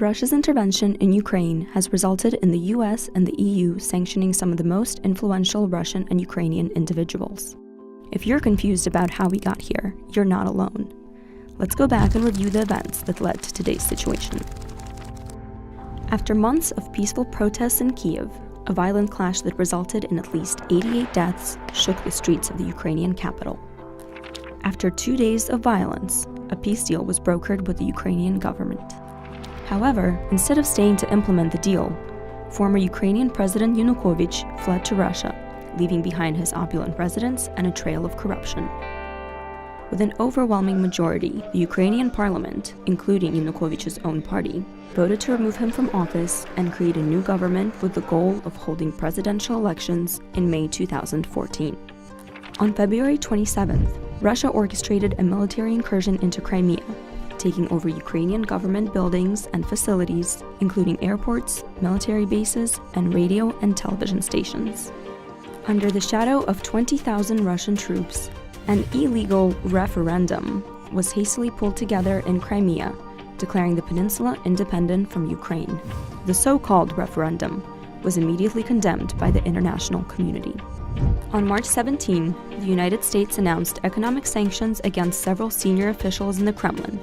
Russia's intervention in Ukraine has resulted in the US and the EU sanctioning some of the most influential Russian and Ukrainian individuals. If you're confused about how we got here, you're not alone. Let's go back and review the events that led to today's situation. After months of peaceful protests in Kyiv, a violent clash that resulted in at least 88 deaths shook the streets of the Ukrainian capital. After 2 days of violence, a peace deal was brokered with the Ukrainian government. However, instead of staying to implement the deal, former Ukrainian President Yanukovych fled to Russia, leaving behind his opulent residence and a trail of corruption. With an overwhelming majority, the Ukrainian parliament, including Yanukovych's own party, voted to remove him from office and create a new government with the goal of holding presidential elections in May 2014. On February 27th, Russia orchestrated a military incursion into Crimea, taking over Ukrainian government buildings and facilities, including airports, military bases, and radio and television stations. Under the shadow of 20,000 Russian troops, an illegal referendum was hastily pulled together in Crimea, declaring the peninsula independent from Ukraine. The so-called referendum was immediately condemned by the international community. On March 17, the United States announced economic sanctions against several senior officials in the Kremlin,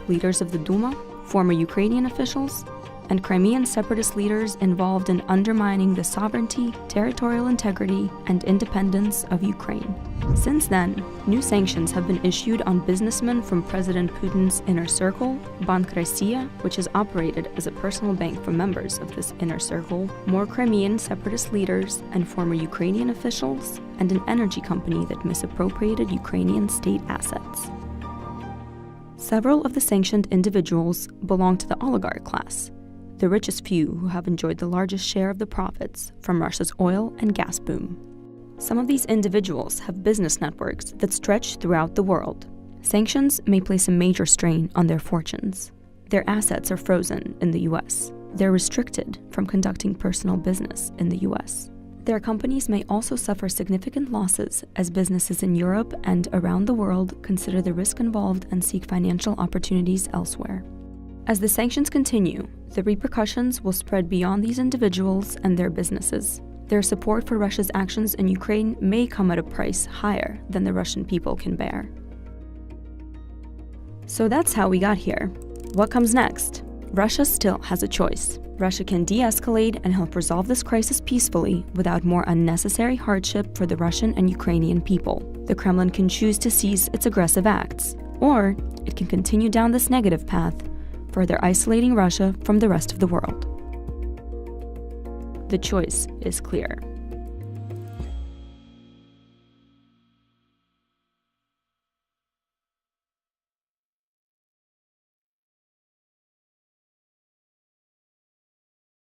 leaders of the Duma, former Ukrainian officials, and Crimean separatist leaders involved in undermining the sovereignty, territorial integrity, and independence of Ukraine. Since then, new sanctions have been issued on businessmen from President Putin's inner circle, Bank Rossiya, which is operated as a personal bank for members of this inner circle, more Crimean separatist leaders and former Ukrainian officials, and an energy company that misappropriated Ukrainian state assets. Several of the sanctioned individuals belong to the oligarch class, the richest few who have enjoyed the largest share of the profits from Russia's oil and gas boom. Some of these individuals have business networks that stretch throughout the world. Sanctions may place a major strain on their fortunes. Their assets are frozen in the US. They're restricted from conducting personal business in the US. Their companies may also suffer significant losses as businesses in Europe and around the world consider the risk involved and seek financial opportunities elsewhere. As the sanctions continue, the repercussions will spread beyond these individuals and their businesses. Their support for Russia's actions in Ukraine may come at a price higher than the Russian people can bear. So that's how we got here. What comes next? Russia still has a choice. Russia can de-escalate and help resolve this crisis peacefully without more unnecessary hardship for the Russian and Ukrainian people. The Kremlin can choose to cease its aggressive acts, or it can continue down this negative path, further isolating Russia from the rest of the world. The choice is clear.